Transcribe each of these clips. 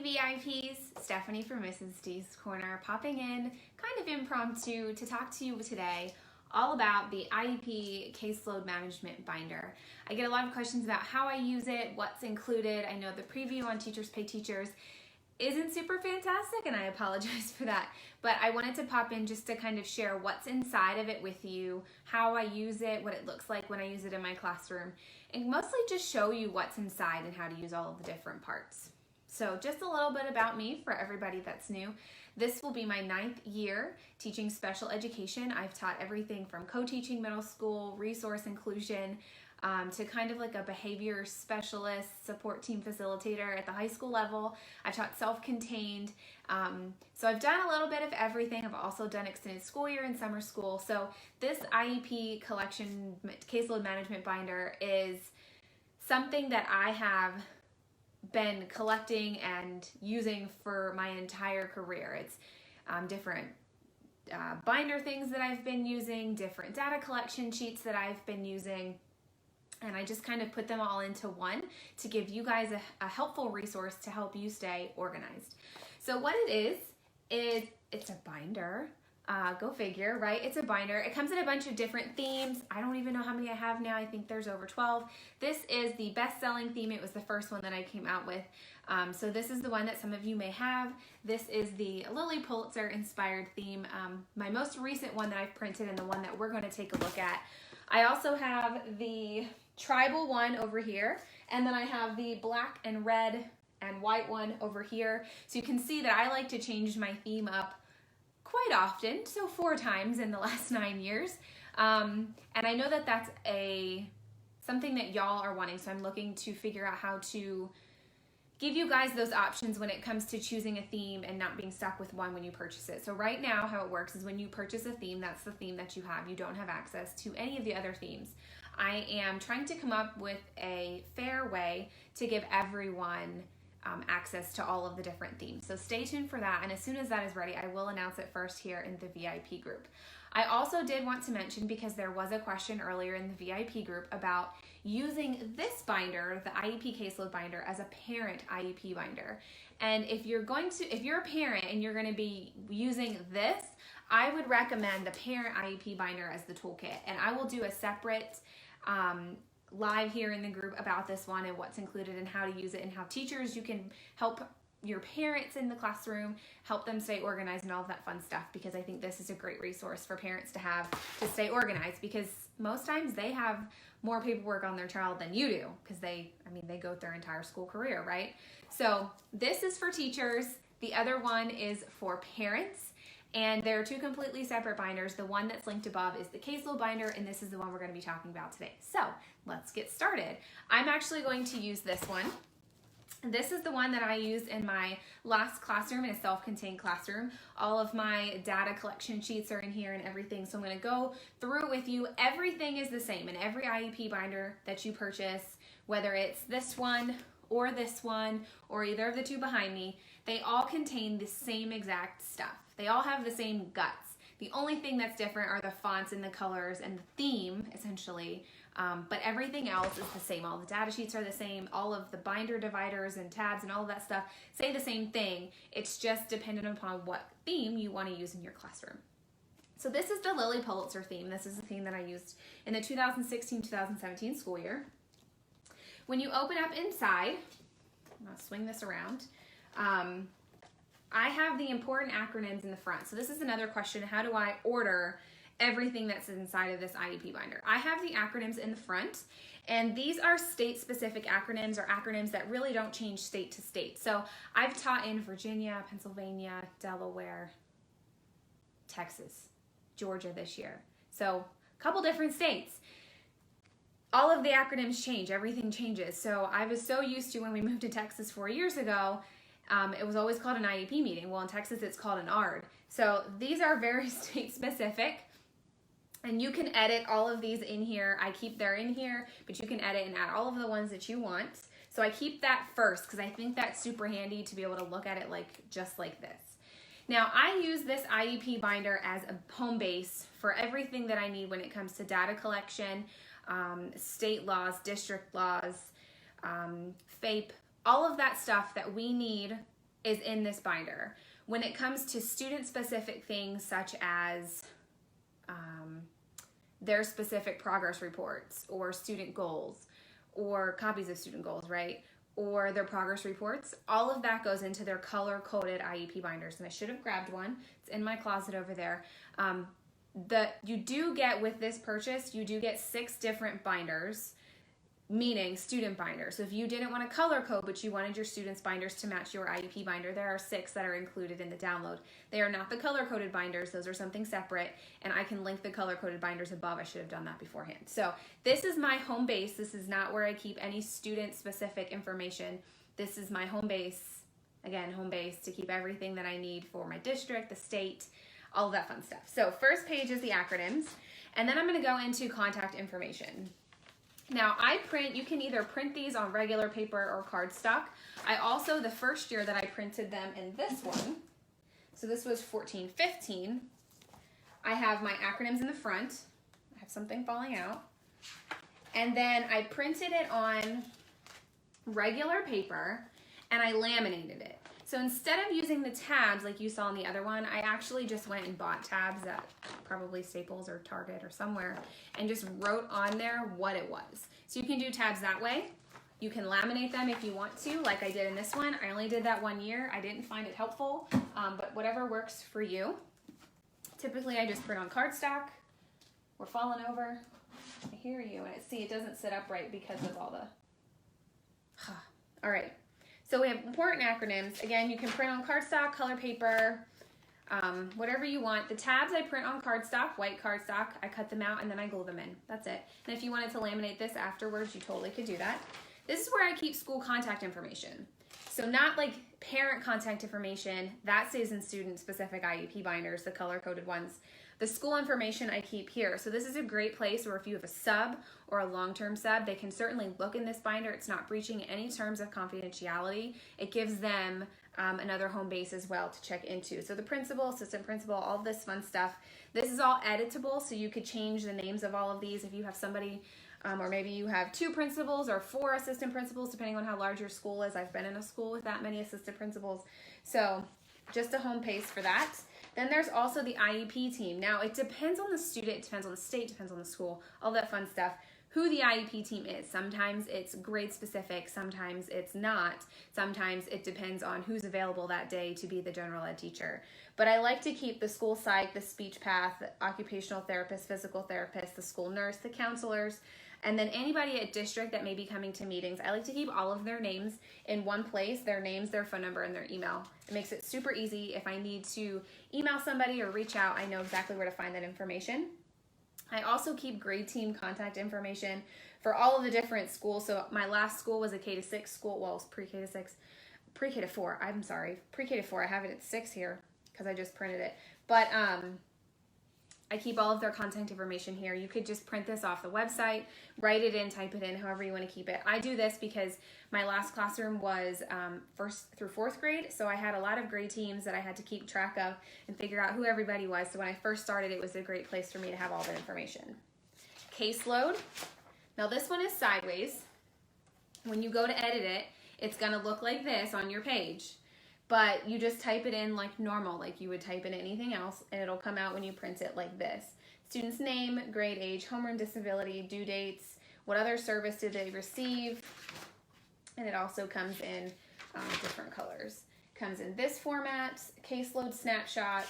VIPs, Stephanie from Mrs. D's Corner, popping in kind of impromptu to talk to you today all about the IEP Caseload Management Binder. I get a lot of questions about how I use it, what's included. I know the preview on Teachers Pay Teachers isn't super fantastic, and I apologize for that, but I wanted to pop in just to kind of share what's inside of it with you, how I use it, what it looks like when I use it in my classroom, and mostly just show you what's inside and how to use all of the different parts. So just a little bit about me for everybody that's new. This will be my 9th year teaching special education. I've taught everything from co-teaching middle school, resource inclusion, to kind of like a behavior specialist, support team facilitator at the high school level. I've taught self-contained. So I've done a little bit of everything. I've also done extended school year and summer school. So this IEP collection caseload management binder is something that I have been collecting and using for my entire career. It's different binder things that I've been using, different data collection sheets that I've been using, and I just kind of put them all into one to give you guys a helpful resource to help you stay organized. So what it is it's a binder. Go figure, right? It's a binder. It comes in a bunch of different themes. I don't even know how many I have now. I think there's over 12. This is the best-selling theme. It was the first one that I came out with. So this is the one that some of you may have. This is the Lily Pulitzer inspired theme. My most recent one that I've printed and the one that we're going to take a look at. I also have the tribal one over here, and then I have the black and red and white one over here. So you can see that I like to change my theme up quite often, so 4 times in the last 9 years. And I know that that's something that y'all are wanting, so I'm looking to figure out how to give you guys those options when it comes to choosing a theme and not being stuck with one when you purchase it. So right now how it works is when you purchase a theme, that's the theme that you have. You don't have access to any of the other themes. I am trying to come up with a fair way to give everyone access to all of the different themes. So stay tuned for that, and as soon as that is ready, I will announce it first here in the VIP group. I also did want to mention, because there was a question earlier in the VIP group about using this binder, the IEP Caseload Binder, as a parent IEP binder. And if you're a parent and you're going to be using this, I would recommend the parent IEP binder as the toolkit, and I will do a separate live here in the group about this one and what's included and how to use it, and how teachers, you can help your parents in the classroom, help them stay organized and all of that fun stuff, because I think this is a great resource for parents to have to stay organized, because most times they have more paperwork on their child than you do, because they go their entire school career, right? So this is for teachers. The other one is for parents. And there are 2 completely separate binders. The one that's linked above is the caseload binder, and this is the one we're going to be talking about today. So let's get started. I'm actually going to use this one. This is the one that I used in my last classroom, in a self-contained classroom. All of my data collection sheets are in here and everything, so I'm going to go through it with you. Everything is the same in every IEP binder that you purchase, whether it's this one or either of the 2 behind me. They all contain the same exact stuff. They all have the same guts. The only thing that's different are the fonts and the colors and the theme, essentially, but everything else is the same. All the data sheets are the same. All of the binder dividers and tabs and all of that stuff say the same thing. It's just dependent upon what theme you want to use in your classroom. So this is the Lily Pulitzer theme. This is the theme that I used in the 2016-2017 school year. When you open up inside, I'm going to swing this around, I have the important acronyms in the front. So this is another question: how do I order everything that's inside of this IEP binder? I have the acronyms in the front, and these are state-specific acronyms, or acronyms that really don't change state to state. So I've taught in Virginia, Pennsylvania, Delaware, Texas, Georgia this year. So a couple different states. All of the acronyms change, everything changes. So I was so used to, when we moved to Texas 4 years ago, it was always called an IEP meeting. Well, in Texas, it's called an ARD. So these are very state specific, and you can edit all of these in here. They're in here, but you can edit and add all of the ones that you want. So I keep that first, because I think that's super handy to be able to look at it just like this. Now, I use this IEP binder as a home base for everything that I need when it comes to data collection, state laws, district laws, FAPE, all of that stuff that we need is in this binder. When it comes to student-specific things such as their specific progress reports or student goals or copies of student goals, right? Or their progress reports, all of that goes into their color-coded IEP binders. And I should have grabbed one. It's in my closet over there. You do get, with this purchase, you do get 6 different binders, meaning student binders. So if you didn't want to color code, but you wanted your students' binders to match your IEP binder, there are 6 that are included in the download. They are not the color-coded binders. Those are something separate, and I can link the color-coded binders above. I should have done that beforehand. So this is my home base. This is not where I keep any student-specific information. This is my home base, again, home base to keep everything that I need for my district, the state, all of that fun stuff. So first page is the acronyms, and then I'm going to go into contact information. Now you can either print these on regular paper or cardstock. I also, the first year that I printed them in this one, so this was 14-15, I have my acronyms in the front. I have something falling out. And then I printed it on regular paper and I laminated it. So instead of using the tabs like you saw in the other one, I actually just went and bought tabs at probably Staples or Target or somewhere and just wrote on there what it was. So you can do tabs that way. You can laminate them if you want to, like I did in this one. I only did that 1 year. I didn't find it helpful, but whatever works for you. Typically I just print on cardstock. We're falling over. I hear you, and it doesn't sit upright because of all the... All right. So we have important acronyms. Again, you can print on cardstock, color paper, whatever you want. The tabs I print on cardstock, white cardstock. I cut them out and then I glue them in. That's it. And if you wanted to laminate this afterwards, you totally could do that. This is where I keep school contact information. So not like parent contact information. That stays in student-specific IEP binders, the color-coded ones. The school information I keep here. So this is a great place where if you have a sub or a long-term sub, they can certainly look in this binder. It's not breaching any terms of confidentiality. It gives them another home base as well to check into. So the principal, assistant principal, all this fun stuff. This is all editable, so you could change the names of all of these if you have somebody, or maybe you have 2 principals or 4 assistant principals, depending on how large your school is. I've been in a school with that many assistant principals. So just a home base for that. Then there's also the IEP team. Now, it depends on the student, it depends on the state, depends on the school, all that fun stuff, who the IEP team is. Sometimes it's grade specific, sometimes it's not. Sometimes it depends on who's available that day to be the general ed teacher. But I like to keep the school psych, the speech path, the occupational therapist, physical therapist, the school nurse, the counselors, and then anybody at district that may be coming to meetings. I like to keep all of their names in one place, their names, their phone number, and their email. It makes it super easy. If I need to email somebody or reach out, I know exactly where to find that information. I also keep grade team contact information for all of the different schools. So my last school was a K-6 school. Well, it's pre-K to 6, pre-K to 4. I'm sorry, pre-K to 4. I have it at 6 here because I just printed it. But I keep all of their contact information here. You could just print this off the website, write it in, type it in, however you want to keep it. I do this because my last classroom was 1st through 4th grade, so I had a lot of grade teams that I had to keep track of and figure out who everybody was. So when I first started, it was a great place for me to have all that information. Caseload. Now this one is sideways. When you go to edit it, it's going to look like this on your page. But you just type it in like normal, like you would type in anything else, and it'll come out when you print it like this. Student's name, grade, age, homeroom disability, due dates, what other service did they receive, and it also comes in different colors. Comes in this format, caseload snapshot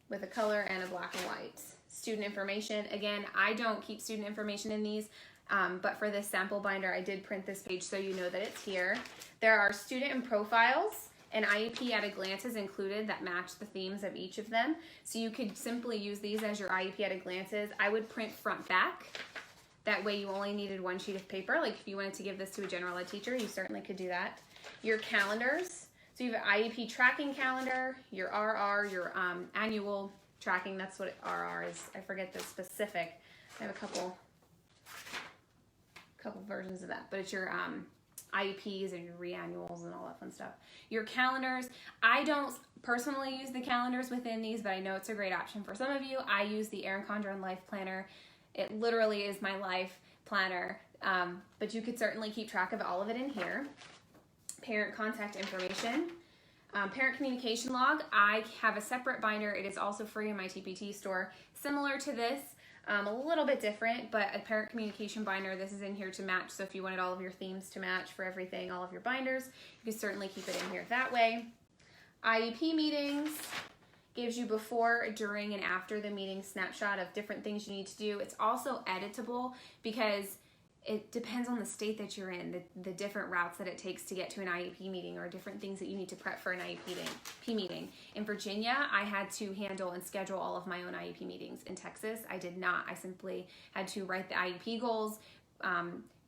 with a color and a black and white. Student information, again, I don't keep student information in these, but for this sample binder, I did print this page so you know that it's here. There are student and profiles, and IEP at a glance is included that match the themes of each of them. So you could simply use these as your IEP at a glances. I would print front back. That way you only needed 1 sheet of paper. Like if you wanted to give this to a general ed teacher, you certainly could do that. Your calendars. So you have an IEP tracking calendar, your RR, your annual tracking. That's what RR is. I forget the specific. I have a couple versions of that, but it's your IEPs and your reannuals and all that fun stuff. Your calendars. I don't personally use the calendars within these, but I know it's a great option for some of you. I use the Erin Condren Life Planner. It literally is my life planner, but you could certainly keep track of all of it in here. parent contact information. Parent communication log, I have a separate binder. It is also free in my TPT store. Similar to this, a little bit different, but a parent communication binder, this is in here to match. So if you wanted all of your themes to match for everything, all of your binders, you can certainly keep it in here that way. IEP meetings gives you before, during, and after the meeting snapshot of different things you need to do. It's also editable because it depends on the state that you're in, the different routes that it takes to get to an IEP meeting or different things that you need to prep for an IEP meeting. In Virginia, I had to handle and schedule all of my own IEP meetings. In Texas, I did not. I simply had to write the IEP goals,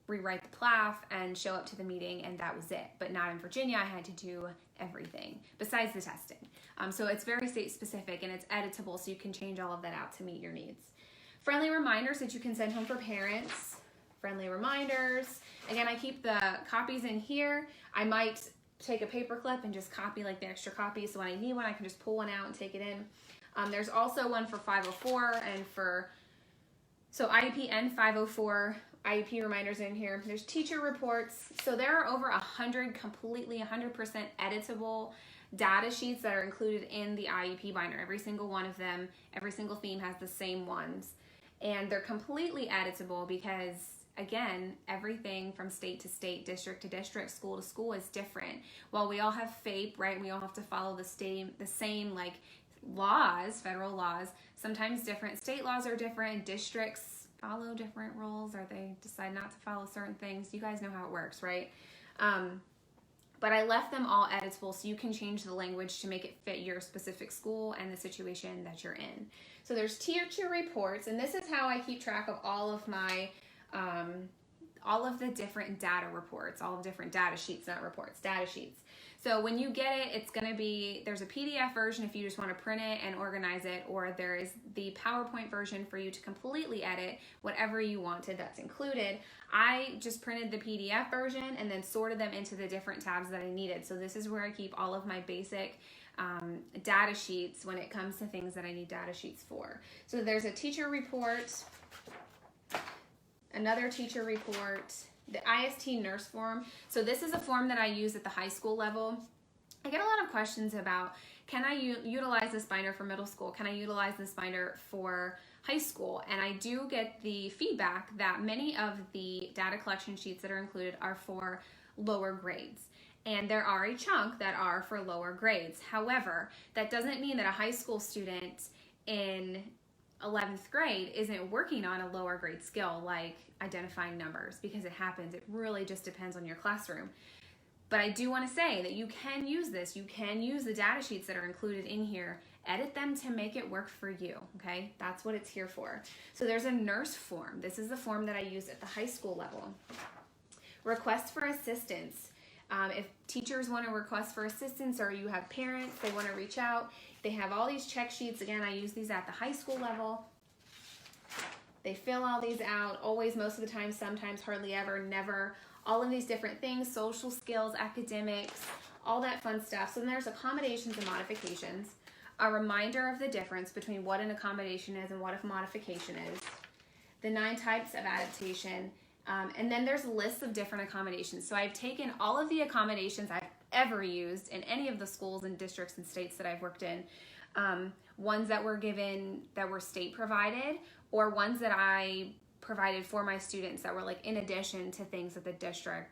rewrite the PLAF, and show up to the meeting, and that was it. But not in Virginia, I had to do everything besides the testing. So it's very state specific and it's editable, so you can change all of that out to meet your needs. Friendly reminders that you can send home for parents. Friendly reminders. Again, I keep the copies in here. I might take a paper clip and just copy like the extra copy, so when I need one, I can just pull one out and take it in. There's also one for 504 and so IEP and 504 IEP reminders in here. There's teacher reports. So there are over 100 completely 100% editable data sheets that are included in the IEP binder. Every single one of them, every single theme has the same ones. And they're completely editable because, again, everything from state to state, district to district, school to school is different. While we all have FAPE, right, we all have to follow the same like laws, federal laws. Sometimes different state laws are different. Districts follow different rules, or they decide not to follow certain things. You guys know how it works, right? But I left them all editable so you can change the language to make it fit your specific school and the situation that you're in. So there's teacher reports, and this is how I keep track of all of my all of the different data reports, all of different data sheets, not reports, data sheets. So when you get it, it's going to be, there's a PDF version if you just want to print it and organize it, or there is the PowerPoint version for you to completely edit whatever you wanted that's included. I just printed the PDF version and then sorted them into the different tabs that I needed. So this is where I keep all of my basic data sheets when it comes to things that I need data sheets for. So there's a teacher report, another teacher report, the IST nurse form. So this is a form that I use at the high school level. I get a lot of questions about, can I utilize this binder for middle school? Can I utilize this binder for high school? And I do get the feedback that many of the data collection sheets that are included are for lower grades. And there are a chunk that are for lower grades. However, that doesn't mean that a high school student in 11th grade isn't working on a lower grade skill like identifying numbers, because it happens. It really just depends on your classroom. But I do want to say that you can use this. You can use the data sheets that are included in here, edit them to make it work for you, okay? That's what it's here for. So there's a nurse form. This is the form that I use at the high school level. Request for assistance. If teachers want to request for assistance, or you have parents, they want to reach out, they have all these check sheets. Again, I use these at the high school level. They fill all these out, always, most of the time, sometimes, hardly ever, never, all of these different things, social skills, academics, all that fun stuff. So then there's accommodations and modifications, a reminder of the difference between what an accommodation is and what a modification is, the 9 types of adaptation, and then there's lists of different accommodations. So I've taken all of the accommodations I've ever used in any of the schools and districts and states that I've worked in, ones that were given, that were state provided, or ones that I provided for my students that were like in addition to things that the district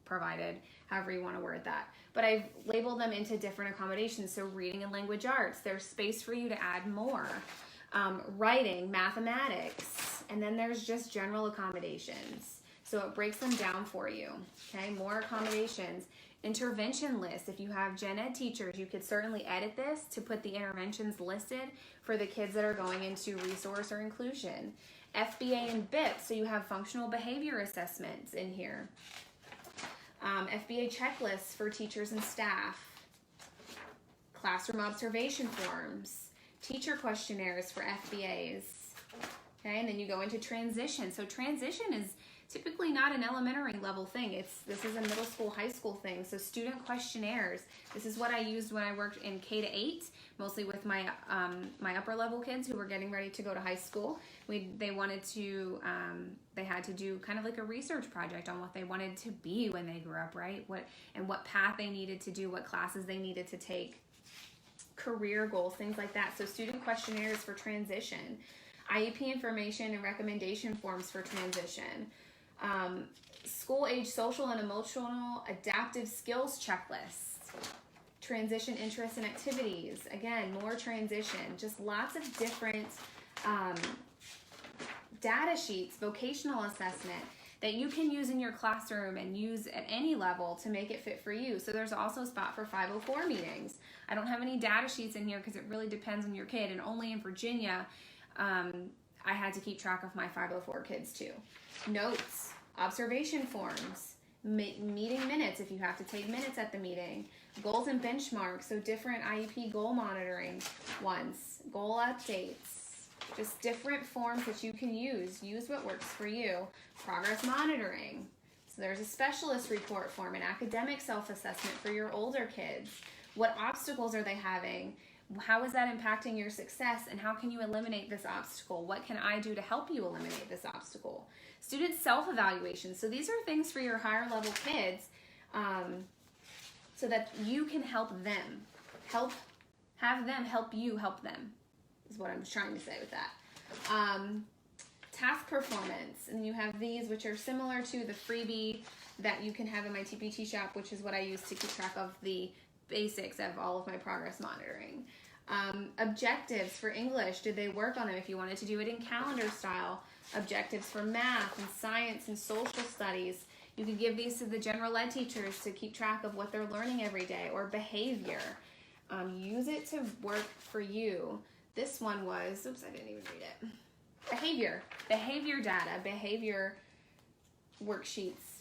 provided, however you want to word that. But I've labeled them into different accommodations. So reading and language arts, there's space for you to add more. Writing, mathematics, and then there's just general accommodations. So it breaks them down for you, okay? More accommodations. Intervention lists. If you have gen ed teachers, you could certainly edit this to put the interventions listed for the kids that are going into resource or inclusion. FBA and BIP, so you have functional behavior assessments in here. FBA checklists for teachers and staff. Classroom observation forms. Teacher questionnaires for FBAs. Okay, and then you go into transition. So transition is typically not an elementary level thing. This is a middle school, high school thing. So student questionnaires. This is what I used when I worked in K-8, mostly with my my upper level kids who were getting ready to go to high school. They had to do kind of like a research project on what they wanted to be when they grew up, right? What path they needed to do, what classes they needed to take, career goals, things like that. So student questionnaires for transition. IEP information and recommendation forms for transition. School age social and emotional adaptive skills checklists. Transition interests and activities. Again, more transition. Just lots of different data sheets, vocational assessment that you can use in your classroom and use at any level to make it fit for you. So there's also a spot for 504 meetings. I don't have any data sheets in here because it really depends on your kid, and only in Virginia I had to keep track of my 504 kids too. Notes, observation forms, meeting minutes if you have to take minutes at the meeting, goals and benchmarks, so different IEP goal monitoring ones, goal updates, just different forms that you can use. Use what works for you. Progress monitoring. So there's a specialist report form, an academic self-assessment for your older kids. What obstacles are they having? How is that impacting your success, and how can you eliminate this obstacle? What can I do to help you eliminate this obstacle? Student self-evaluation. So these are things for your higher level kids so that you can help them. Have them help you help them is what I'm trying to say with that. Task performance. And you have these which are similar to the freebie that you can have in my TPT shop, which is what I use to keep track of the basics of all of my progress monitoring. Objectives for English, did they work on them if you wanted to do it in calendar style? Objectives for math and science and social studies. You could give these to the general ed teachers to keep track of what they're learning every day. Or behavior. Use it to work for you. This one was, oops, I didn't even read it. Behavior data, behavior worksheets,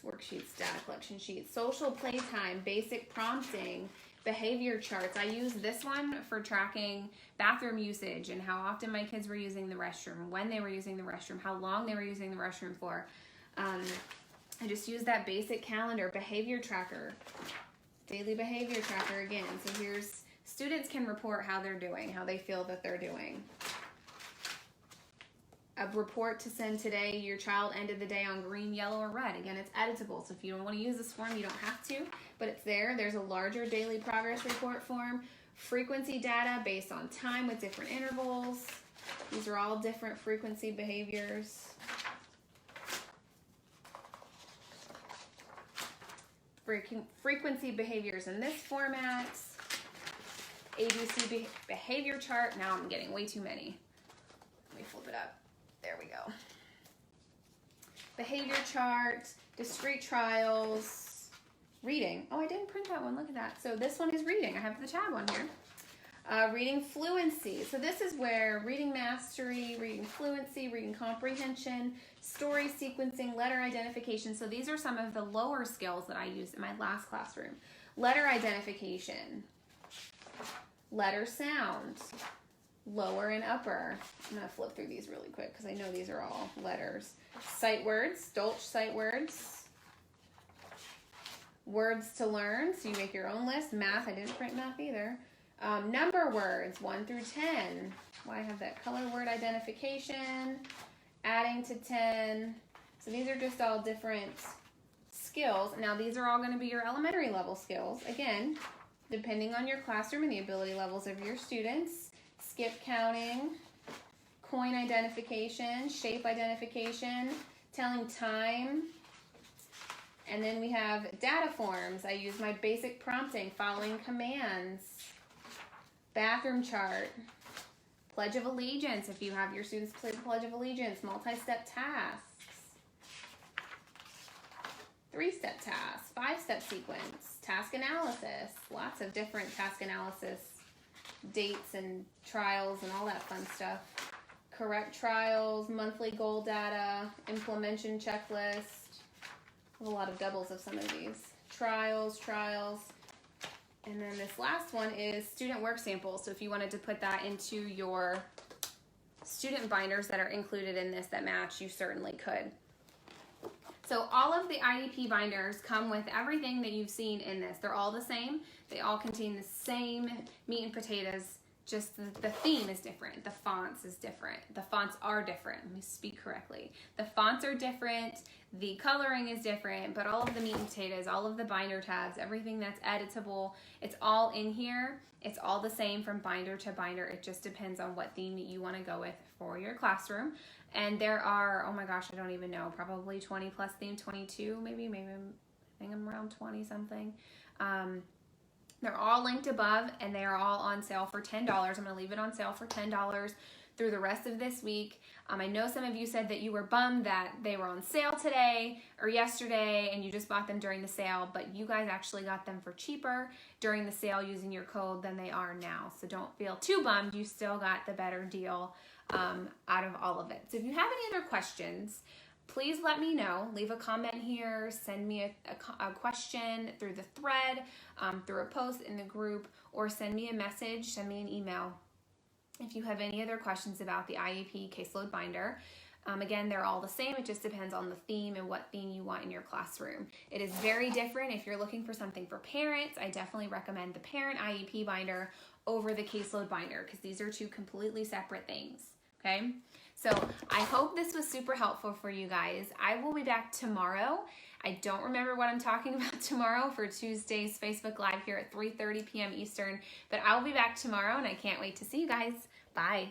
data collection sheets, social playtime, basic prompting, behavior charts. I use this one for tracking bathroom usage and how often my kids were using the restroom, when they were using the restroom, how long they were using the restroom for. I just use that basic calendar, behavior tracker, daily behavior tracker again. So here's, students can report how they're doing, how they feel that they're doing. A report to send today, your child ended the day on green, yellow, or red. Again, it's editable, so if you don't want to use this form, you don't have to, but it's there. There's a larger daily progress report form. Frequency data based on time with different intervals. These are all different frequency behaviors. Frequency behaviors in this format. ABC behavior chart. Now I'm getting way too many. Let me flip it up. There we go. Behavior chart, discrete trials, reading. Oh, I didn't print that one. Look at that. So this one is reading. I have the tab on here. Reading fluency. So this is where reading mastery, reading fluency, reading comprehension, story sequencing, letter identification. So these are some of the lower skills that I used in my last classroom. Letter identification, letter sound, lower and upper. I'm going to flip through these really quick because I know these are all letters. Sight words, Dolch sight words. Words to learn, so you make your own list. Math, I didn't print math either. Number words, 1 through 10. Well, I have that color word identification, adding to 10. So these are just all different skills. Now these are all going to be your elementary level skills. Again, depending on your classroom and the ability levels of your students. Skip counting, coin identification, shape identification, telling time, and then we have data forms. I use my basic prompting, following commands, bathroom chart, Pledge of Allegiance, if you have your students play the Pledge of Allegiance, multi-step tasks, 3-step tasks, 5-step sequence, task analysis, lots of different task analysis dates and trials and all that fun stuff. Correct trials, monthly goal data, implementation checklist. A lot of doubles of some of these. Trials. And then this last one is student work samples. So if you wanted to put that into your student binders that are included in this that match, you certainly could. So all of the IEP binders come with everything that you've seen in this. They're all the same. They all contain the same meat and potatoes, just the theme is different. The fonts is different. The fonts are different. Let me speak correctly. The fonts are different. The coloring is different, but all of the meat and potatoes, all of the binder tabs, everything that's editable, it's all in here. It's all the same from binder to binder. It just depends on what theme you want to go with for your classroom. And there are, oh my gosh, I don't even know, probably 20 plus theme, 22 maybe I think I'm around 20 something. They're all linked above, and they are all on sale for $10. I'm going to leave it on sale for $10 through the rest of this week. I know some of you said that you were bummed that they were on sale today or yesterday and you just bought them during the sale, but you guys actually got them for cheaper during the sale using your code than they are now. So don't feel too bummed. You still got the better deal out of all of it. So if you have any other questions, please let me know. Leave a comment here, send me a question through the thread, through a post in the group, or send me a message, send me an email if you have any other questions about the IEP Caseload Binder. Again, they're all the same. It just depends on the theme and what theme you want in your classroom. It is very different. If you're looking for something for parents, I definitely recommend the parent IEP binder over the Caseload Binder because these are two completely separate things, okay? So I hope this was super helpful for you guys. I will be back tomorrow. I don't remember what I'm talking about tomorrow for Tuesday's Facebook Live here at 3:30 p.m. Eastern, but I'll be back tomorrow and I can't wait to see you guys. Bye.